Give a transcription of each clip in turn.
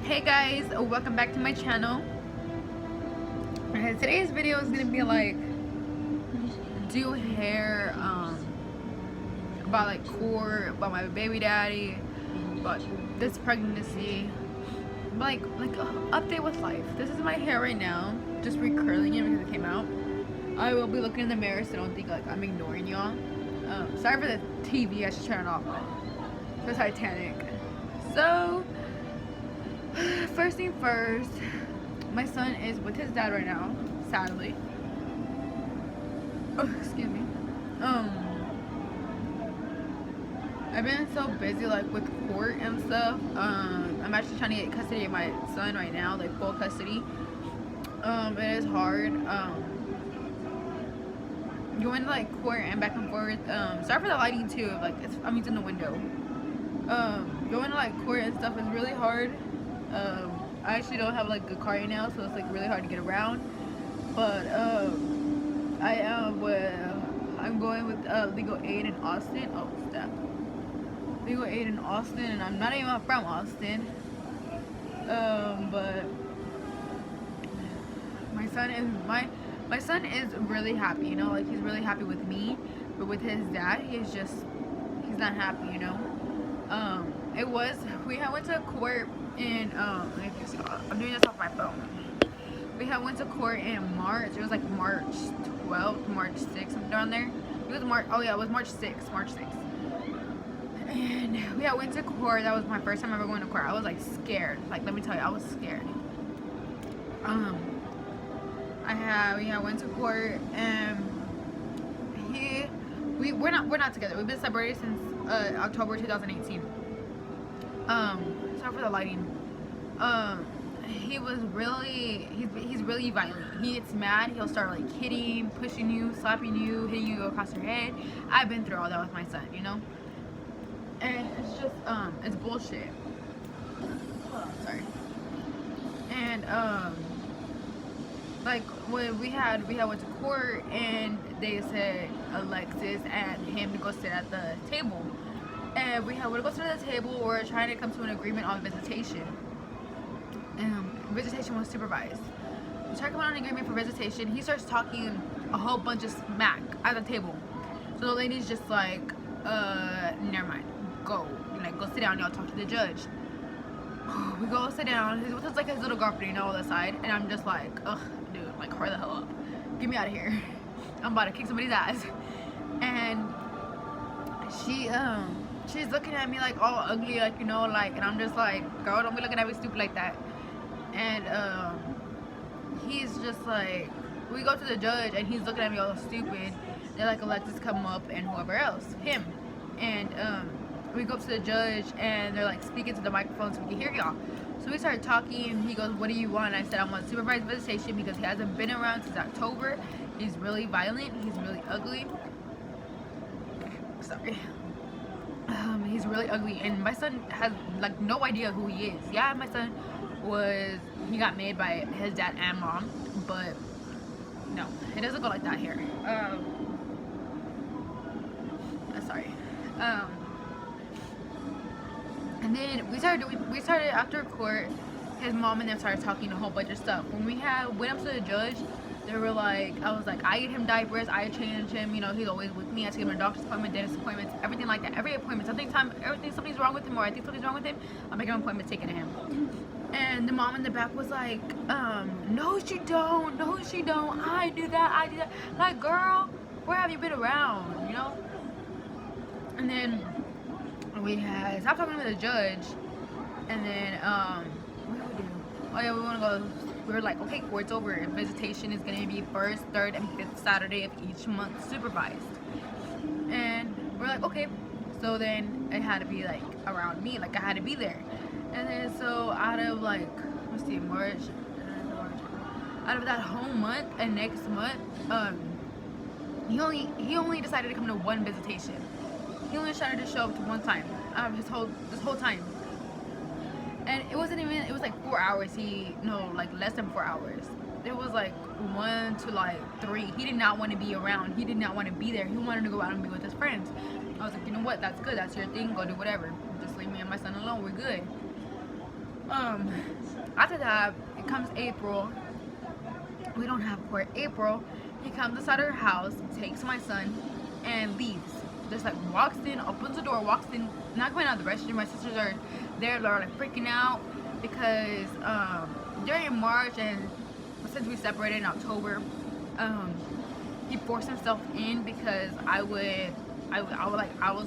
Hey guys, welcome back to my channel. Today's video is gonna be like do hair about like court, about my baby daddy, about this pregnancy, like update with life. This is my hair right now, just recurling it because it came out. I will be looking in the mirror so don't think like I'm ignoring y'all. Sorry for the TV, I should turn it off. For Titanic. So first thing first, my son is with his dad right now, sadly. Oh, excuse me. I've been so busy like with court and stuff. I'm actually trying to get custody of my son right now, like full custody. It is hard. Going to like court and back and forth. Sorry for the lighting too. Like I'm using the window. Going to like court and stuff is really hard. I actually don't have like a car right now, so it's like really hard to get around. But I'm going with legal aid in Austin. Oh snap! Legal aid in Austin, and I'm not even from Austin. But my son is really happy. You know, like he's really happy with me, but with his dad, he's not happy. You know. We went to court in I'm doing this off my phone. We went to court in March. It was like March 12th, March 6th, something down there. It was March. Oh yeah, it was March 6th. March 6th. And we went to court. That was my first time ever going to court. I was like scared. Like let me tell you, I was scared. We went to court and we're not together. We've been separated since October 2018. Sorry for the lighting. He's really violent. He gets mad, he'll start like hitting, pushing you, slapping you, hitting you across your head. I've been through all that with my son, you know? And it's just it's bullshit. Hold on, sorry. And like when we went to court and they said Alexis and him to go sit at the table. And we went to go sit at the table. We're trying to come to an agreement on visitation. Visitation was supervised. We tried to come on an agreement for visitation. He starts talking a whole bunch of smack at the table. So the lady's just like, never mind. Go sit down. Y'all talk to the judge. We go sit down. It's like his little girlfriend, you know, on the side. And I'm just like, ugh, dude, like hurry the hell up. Get me out of here. I'm about to kick somebody's ass. And she's looking at me like all ugly, like, you know, like, and I'm just like, girl, don't be looking at me stupid like that. And he's just like, we go to the judge and he's looking at me all stupid. They're like, Alexis, come up, and whoever else, him. And we go up to the judge and they're like speaking to the microphone so we can hear y'all. So we started talking and he goes, what do you want? And I said, I want supervised visitation because he hasn't been around since October. He's really violent, he's really ugly. Sorry. He's really ugly, and my son has like no idea who he is. Yeah, my son he got made by his dad and mom, but no, it doesn't go like that here. Sorry. And then we started after court. His mom and them started talking a whole bunch of stuff. When we went up to the judge, they were like, I was like, I get him diapers, I change him, you know, he's always with me. I take him to a doctor's appointment, dentist appointments, everything like that. Every appointment, something's wrong with him, or I think something's wrong with him, I'll make an appointment taking to him. And the mom in the back was like, no she don't, I do that. Like, girl, where have you been around, you know? And then we stopped talking to the judge, and then what did we do? Oh yeah, we want to go. We were like, okay, court's over. And visitation is going to be 1st, 3rd, and 5th Saturday of each month supervised. And we're like, okay. So then it had to be like around me, like I had to be there. And then so out of like, let's see, March, out of that whole month and next month, he only decided to come to one visitation. He only decided to show up to one time out of this whole time. And it wasn't even, it was like 4 hours. Like less than 4 hours. It was like 1 to like 3. He did not want to be around. He did not want to be there. He wanted to go out and be with his friends. I was like, you know what? That's good. That's your thing. Go do whatever. Just leave me and my son alone. We're good. Um, After that, it comes April. We don't have court. April, he comes inside our house, takes my son, and leaves. Just like walks in, opens the door, walks in, not going out of the restroom. My sisters are there, they're like freaking out because during March and since we separated in October, he forced himself in because I was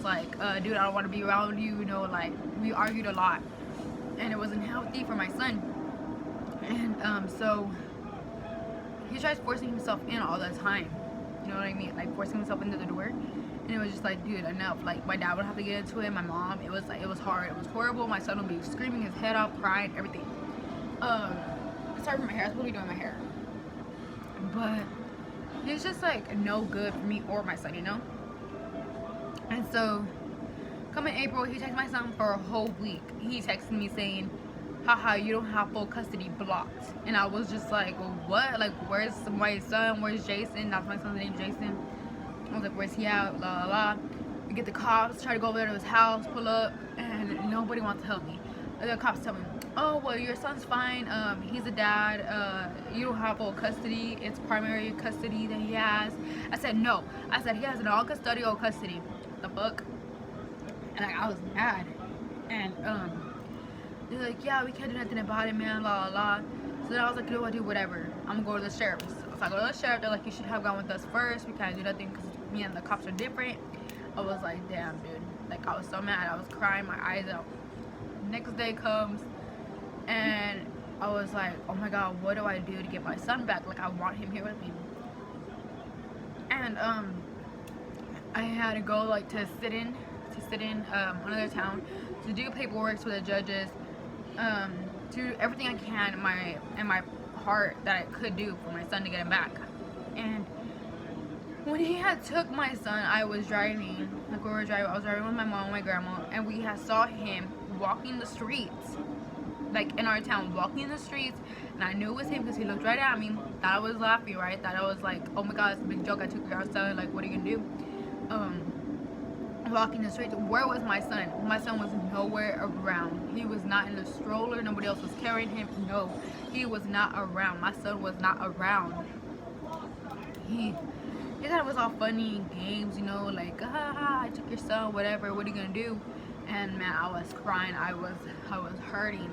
like, dude, I don't want to be around you. You know, like we argued a lot, and it wasn't healthy for my son. And so he tries forcing himself in all the time. You know what I mean? Like forcing himself into the door. And it was just like, dude, enough. Like my dad would have to get into it, my mom. It was like, it was hard. It was horrible. My son would be screaming his head off, crying, everything. Sorry for my hair. I was supposed to be doing my hair. But he's just like no good for me or my son, you know? And so coming April, he texted my son for a whole week. He texted me saying, haha, you don't have full custody, blocked. And I was just like, well, what? Like, where's my son? Where's Jason? That's my son's name, Jason. I was like, where's he at? La la la. We get the cops, try to go over there to his house, pull up, and nobody wants to help me. The cops tell me, oh, well, your son's fine. He's a dad. You don't have full custody. It's primary custody that he has. I said, no. I said, he has an all custodial custody. The fuck? And like, I was mad. And, they're like, yeah, we can't do nothing about it, man, la la la. So then I was like, you know what, dude, whatever. I'm gonna go to the sheriff. So I go to the sheriff, they're like, you should have gone with us first. We can't do nothing because me and the cops are different. I was like, damn, dude. Like, I was so mad. I was crying my eyes out. Next day comes, and I was like, oh my god, what do I do to get my son back? Like, I want him here with me. And, I had to go, like, to sit in another town to do paperwork with the judges, do everything I can in my heart that I could do for my son to get him back. And when he had took my son, I was driving, like we were driving, I was driving with my mom and my grandma, and we had saw him walking the streets, like in our town, walking the streets, and I knew it was him because he looked right at me. Thought I was laughing, right? Thought I was like, oh my god, it's a big joke, I took your son, like what are you gonna do? Walking the streets. Where was my son? My son was nowhere around. He was not in the stroller. Nobody else was carrying him. No, he was not around. My son was not around. He thought it was all funny games, you know, like, I took your son, whatever, what are you gonna do? And man, I was crying. I was hurting.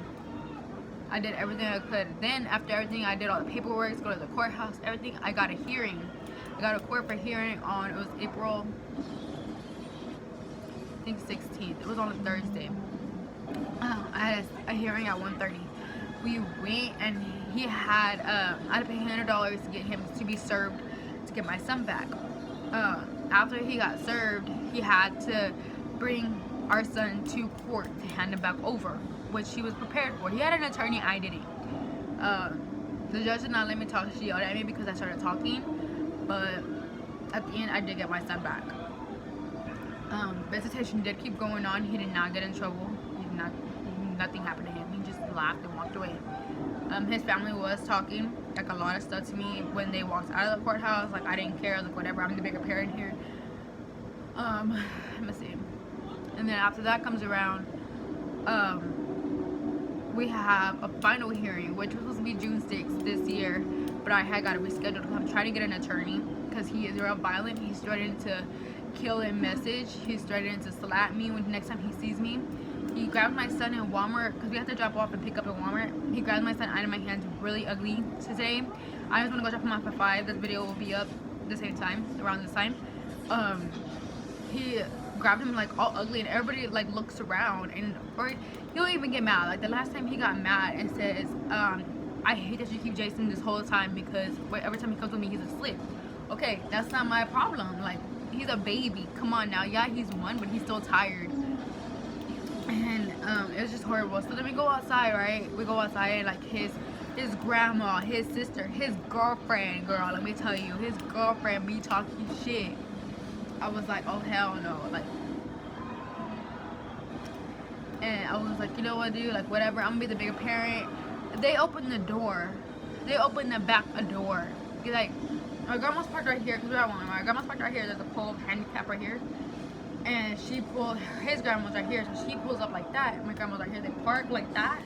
I did everything I could. Then after everything, I did all the paperwork, go to the courthouse, everything. I got a hearing. I got a court for hearing on, it was April, I think 16th. It was on a Thursday. I had a hearing at 1:30. We went, and he had, I had to pay $100 to get him to be served to get my son back. After he got served, he had to bring our son to court to hand him back over, which he was prepared for. He had an attorney, I didn't. The judge did not let me talk. She yelled at me because I started talking, but at the end, I did get my son back. Visitation did keep going on. He did not get in trouble. Nothing happened to him. He just laughed and walked away. His family was talking like a lot of stuff to me when they walked out of the courthouse. Like I didn't care. Like whatever. I'm the bigger parent here. Let me see. And then after that comes around, we have a final hearing, which was supposed to be June 6th this year, but I had got to reschedule. I'm trying to get an attorney because he is real violent. He's threatening to kill and message. He's threatening to slap me when next time he sees me. He grabbed my son in Walmart because we have to drop off and pick up in Walmart. He grabbed my son out of my hands really ugly today. I just want to go drop him off at 5. This video will be up the same time, around this time. He grabbed him like all ugly, and everybody like looks around, and or he'll even get mad. Like the last time he got mad and says, I hate that you keep Jason this whole time because every time he comes with me he's asleep. Okay, that's not my problem. Like, he's a baby. Come on now. Yeah, he's 1, but he's still tired. And it was just horrible. So then we go outside, right? We go outside, and like his grandma, his sister, his girlfriend, girl, let me tell you, his girlfriend be talking shit. I was like, oh hell no. Like, and I was like, you know what, dude, like whatever, I'm gonna be the bigger parent. They opened the door. They opened the back door. Like, my grandma's parked right here, because we're at Walmart. My grandma's parked right here. There's a pole of handicap right here. And she pulled, his grandma's right here, so she pulls up like that. My grandma's right here. They park like that.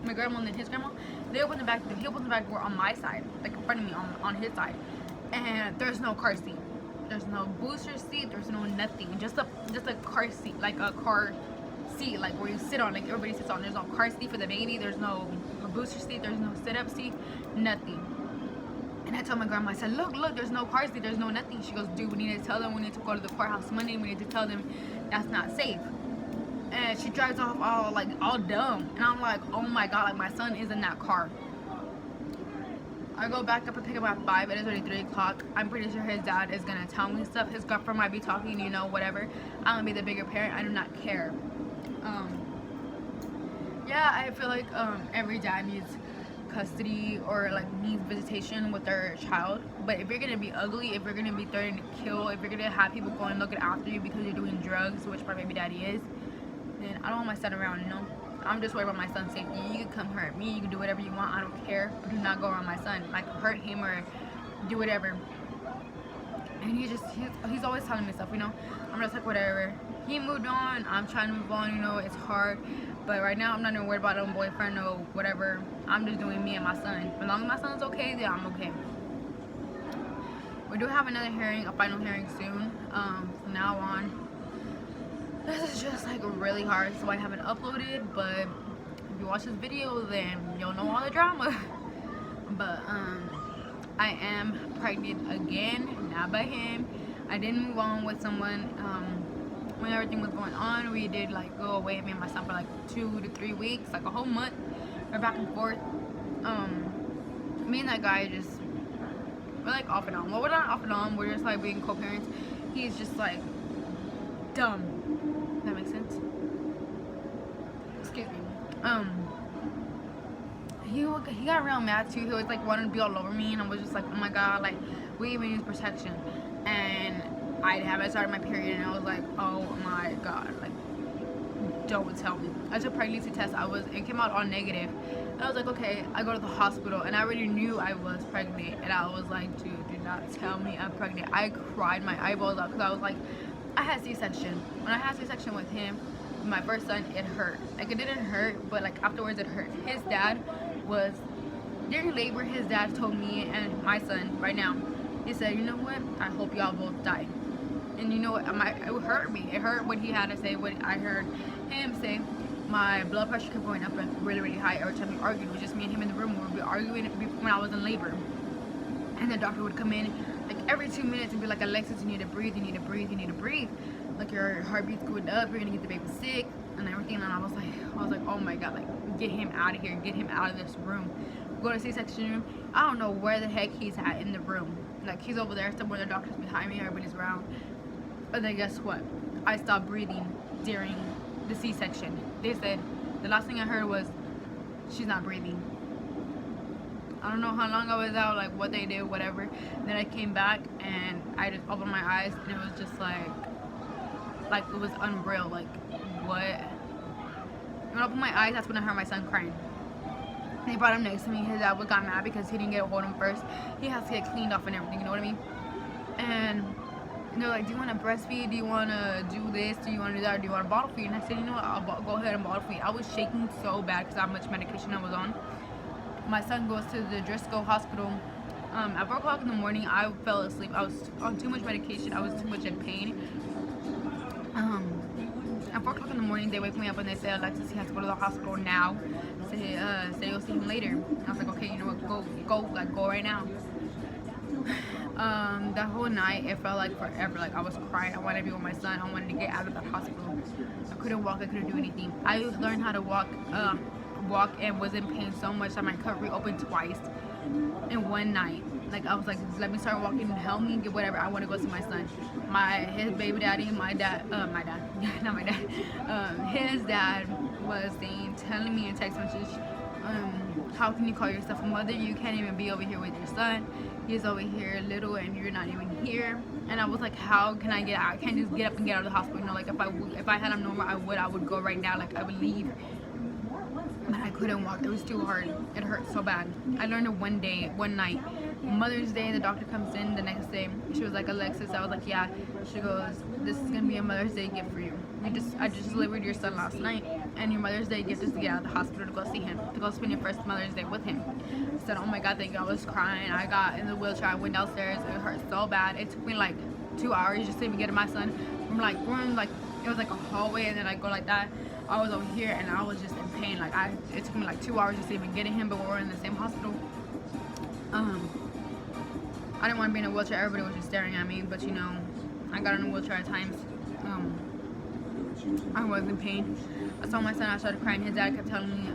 my grandma and then his grandma, they opened the back door. He opened the back door on my side, like in front of me, on his side, and there's no car seat. There's no booster seat. There's no nothing. Just a car seat, like a car seat, like where you sit on, like everybody sits on. There's no car seat for the baby. There's no booster seat. There's no sit-up seat. Nothing. And I told my grandma, I said, look, there's no car seat. There's no nothing. She goes, dude, we need to tell them. We need to go to the courthouse Monday. We need to tell them that's not safe. And she drives off all dumb. And I'm like, oh my god, like my son is in that car. I go back up and pick him up at 5. It is already 3 o'clock. I'm pretty sure his dad is gonna tell me stuff. His girlfriend might be talking, you know, whatever. I'm gonna be the bigger parent. I do not care. Yeah, I feel like every dad needs custody or like needs visitation with their child. But if you're gonna be ugly, if you're gonna be threatening to kill, if you're gonna have people going looking after you because you're doing drugs, which my baby daddy is, then I don't want my son around, you know. I'm just worried about my son's safety. You can come hurt me, you can do whatever you want, I don't care, but do not go around my son, like hurt him or do whatever. And he's always telling me stuff, you know. I'm just like, whatever. He moved on, I'm trying to move on, you know. It's hard, but right now I'm not even worried about no boyfriend or whatever. I'm just doing me and my son. As long as my son's okay, then I'm okay. We do have another hearing, a final hearing soon. From now on, this is just like really hard, so I haven't uploaded. But if you watch this video, then you'll know all the drama. But I am pregnant again, not by him. I didn't move on with someone when everything was going on. We did like go away, me and my son, for like 2 to 3 weeks, like a whole month. We're back and forth. Me and that guy we're like off and on. Well, we're not off and on, we're just like being co-parents. He's just like dumb. That makes sense. Excuse me. He got real mad too. He was like wanting to be all over me, and I was just like, oh my god, like we even use protection. And I haven't started my period, and I was like, oh my god, like don't tell me. I took pregnancy test. It came out all negative. And I was like, okay. I go to the hospital, and I already knew I was pregnant, and I was like, dude, do not tell me I'm pregnant. I cried my eyeballs out because I was like, I had C-section. When I had C-section with him, my first son, it hurt. Like it didn't hurt, but like afterwards it hurt. His dad was, during labor, his dad told me and my son right now, he said, you know what, I hope y'all both die. And you know what, it hurt me. It hurt what he had to say, what I heard him say. My blood pressure kept going up and really, really high every time we argued. It was just me and him in the room. We would be arguing when I was in labor. And the doctor would come in like every 2 minutes and be like, Alexis, you need to breathe, you need to breathe, you need to breathe. Like your heartbeat's going up, you're gonna get the baby sick and everything. And I was like, oh my god, like get him out of here, get him out of this room. Go to C-section room. I don't know where the heck he's at in the room. Like he's over there somewhere, the doctor's behind me, everybody's around. But then guess what? I stopped breathing during the C-section. They said, the last thing I heard was, she's not breathing. I don't know how long I was out, like what they did, whatever. And then I came back and I just opened my eyes and it was just like it was unreal. Like what? When I opened my eyes, that's when I heard my son crying. They brought him next to me. His dad got mad because he didn't get a hold of him first. He has to get cleaned off and everything, you know what I mean? And they're like, do you want to breastfeed? Do you want to do this? Do you want to do that? Or do you want to bottle feed? And I said, you know what, I'll go ahead and bottle feed. I was shaking so bad because of how much medication I was on. My son goes to the Driscoll hospital. At 4 o'clock in the morning, I fell asleep. I was on too much medication. I was too much in pain. At 4 o'clock in the morning, they wake me up and they say, Alexis, he has to go to the hospital now. Say you'll see him later. And I was like, okay, you know what, go right now. That whole night, it felt like forever. Like I was crying. I wanted to be with my son. I wanted to get out of that hospital. I couldn't walk. I couldn't do anything. I learned how to walk and was in pain so much that my cut reopened twice in one night. Like I was like, let me start walking and help me get whatever. I want to go see my son. His baby daddy, not my dad. His dad was telling me in text message, how can you call yourself a mother? You can't even be over here with your son. He's over here little and you're not even here. And I was like, how can I get out? I can't just get up and get out of the hospital. You know, like if I had him normal, I would go right now. Like I would leave. But I couldn't walk. It was too hard. It hurt so bad. I learned it one night. Mother's Day, the doctor comes in the next day. She was like, Alexis. I was like, yeah. She goes, this is gonna be a Mother's Day gift for you. I just delivered your son last night. and your Mother's Day gift is to get out of the hospital to go see him, to go spend your first Mother's Day with him. I said, oh my God, thank you. I was crying. I got in the wheelchair. I went downstairs. It hurt so bad. It took me like 2 hours just to even get to my son. We're in like, it was like a hallway, and then I go like that. I was over here, and I was just in pain. Like it took me like 2 hours just to even get to him, but we were in the same hospital. I didn't want to be in a wheelchair. Everybody was just staring at me, but you know, I got in a wheelchair at times. I was in pain. I saw my son. I started crying. His dad kept telling me,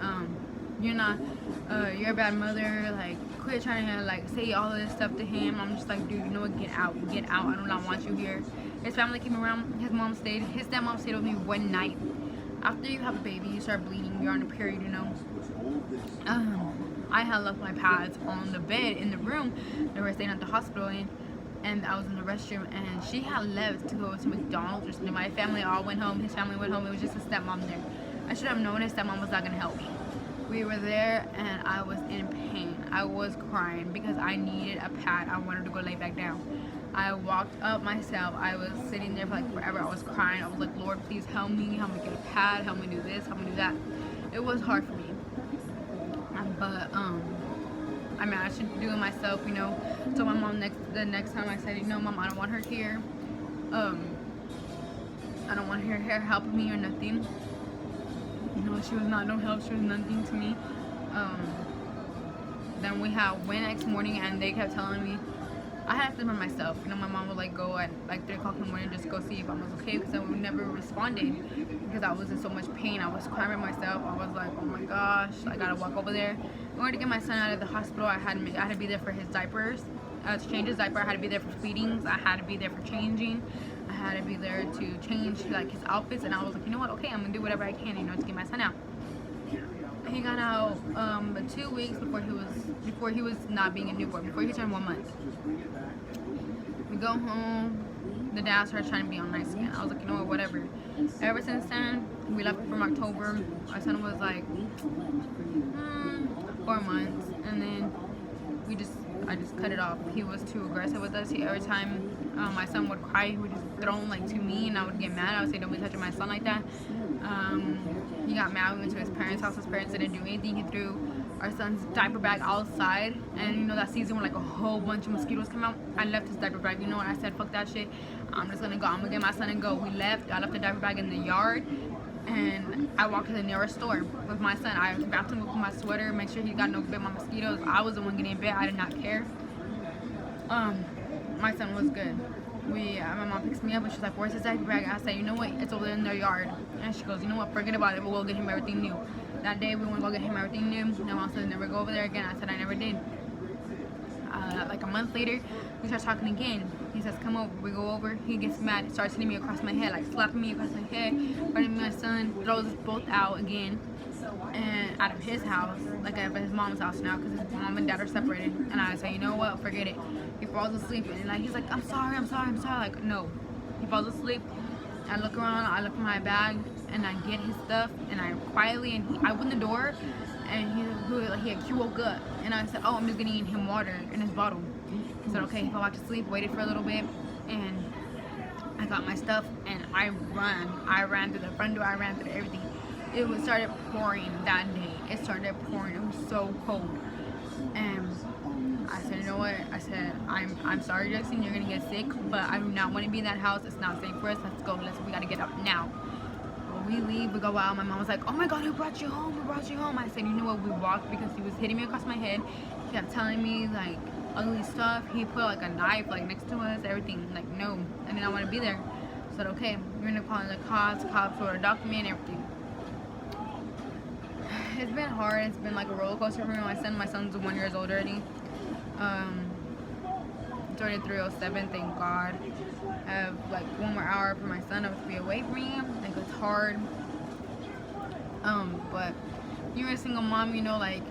you're a bad mother. Like, quit trying to like say all of this stuff to him. I'm just like, dude, you know what? Get out. Get out. I do not want you here. His family came around. His stepmom stayed with me one night. After you have a baby, you start bleeding. You're on a period, you know. I had left my pads on the bed in the room that we were staying at the hospital in, and I was in the restroom, and she had left to go to McDonald's or something. My family all went home. His family went home. It was just his stepmom there. I should have known his stepmom was not gonna help me. We were there, and I was in pain. I was crying because I needed a pad. I wanted to go lay back down. I walked up myself. I was sitting there for like forever. I was crying. I was like, Lord, please help me get a pad, help me do this, help me do that. It was hard for me. But I managed to do it myself, you know. So my mom the next time I said, you know, Mom, I don't want her here. I don't want her here helping me or nothing. You know, she was not no help. She was nothing to me. Then we went next morning, and they kept telling me I had to sleep by myself. You know, my mom would like go at like 3 o'clock in the morning just go see if I was okay, because I would never responded because I was in so much pain. I was crying by myself. I was like, oh my gosh, I gotta walk over there. In order to get my son out of the hospital, I had to be there for his diapers, to change his diaper. I had to be there for feedings. I had to be there for changing. I had to be there to change like his outfits, and I was like, you know what? Okay, I'm gonna do whatever I can, you know, to get my son out. He got out 2 weeks before he was not being a newborn, before he turned 1 month. We go home. The dad started trying to be on nice again. I was like, you know what, whatever. Ever since then, we left from October. My son was like 4 months, and then I just cut it off. He was too aggressive with us. Every time my son would cry, he would just throw him like to me, and I would get mad. I would say, don't be touching my son like that. He got mad. We went to his parents' house. His parents didn't do anything. He threw our son's diaper bag outside, and you know that season when like a whole bunch of mosquitoes come out, I left his diaper bag. You know what? I said, fuck that shit. I'm just gonna go. I'm gonna get my son and go. We left. I left the diaper bag in the yard, and I walked to the nearest store with my son. I wrapped him with my sweater, make sure he got no bit by mosquitoes. I was the one getting bit. I did not care. My son was good. My mom picks me up, and she's like, where's his diaper bag? I said, you know what? It's over there in their yard. And she goes, you know what? Forget about it. We'll get him everything new. That day, we went to go get him everything new. My mom said, never go over there again. I said, I never did. Like a month later, we start talking again. He says, come over. We go over. He gets mad. He starts hitting me across my head, like slapping me across my head. Fighting my son. Throws us both out again. And out of his house, like at his mom's house now, because his mom and dad are separated. And I say, you know what? Forget it. He falls asleep, and like he's like, I'm sorry. Like, no. He falls asleep. I look around. I look for my bag, and I get his stuff, and I quietly, and I open the door, and he woke up, and I said, oh, I'm just getting him water in his bottle. He said, okay. He fell back to sleep. Waited for a little bit, and I got my stuff, and I ran through the front door. I ran through everything. It started pouring that day. It started pouring. It was so cold. And I said, you know what? I said, I'm sorry, Jackson, you're gonna get sick, but I do not want to be in that house. It's not safe for us. Let's go. We gotta get up now. When we leave, we go out. My mom was like, oh my God, who brought you home? Who brought you home? I said, you know what? We walked because he was hitting me across my head. He kept telling me like ugly stuff. He put like a knife like next to us, everything. Like, no, I did not want to be there. I said, okay, we're gonna call in the cops. Cops wrote a document, everything. It's been hard. It's been like a roller coaster for me. My son's 1 year old already. It's already 3:07. Thank God. I have like 1 more hour for my son to be away from me. Like, it's hard. But you're a single mom, you know, like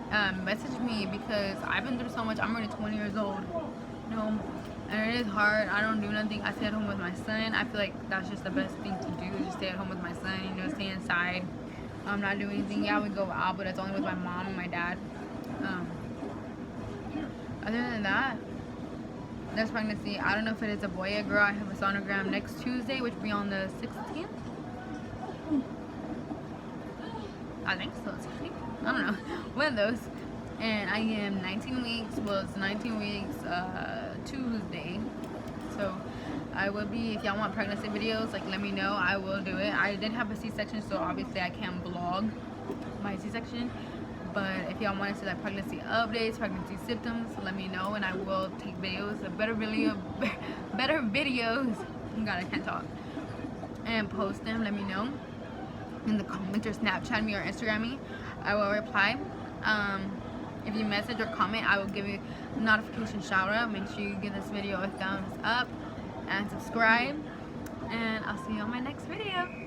message me, because I've been through so much. I'm already 20 years old, you know, and it is hard. I don't do nothing. I stay at home with my son. I feel like that's just the best thing to do, is just stay at home with my son, you know, stay inside. I'm not doing anything. Yeah, we go out, but it's only with my mom and my dad. Other than that, this pregnancy, I don't know if it is a boy or a girl. I have a sonogram next Tuesday, which will be on the 16th. I think so. I don't know. One of those. And I am 19 weeks. Well, it's 19 weeks Tuesday. So I will be, if y'all want pregnancy videos, like, let me know. I will do it. I did have a C-section, so obviously I can't vlog my C-section. But if y'all want to see like pregnancy updates, pregnancy symptoms, let me know, and I will take videos, better videos. Oh God, I can't talk. And post them. Let me know in the comments, or Snapchat me or Instagram me. I will reply. If you message or comment, I will give you a notification shout out. Make sure you give this video a thumbs up and subscribe. And I'll see you on my next video.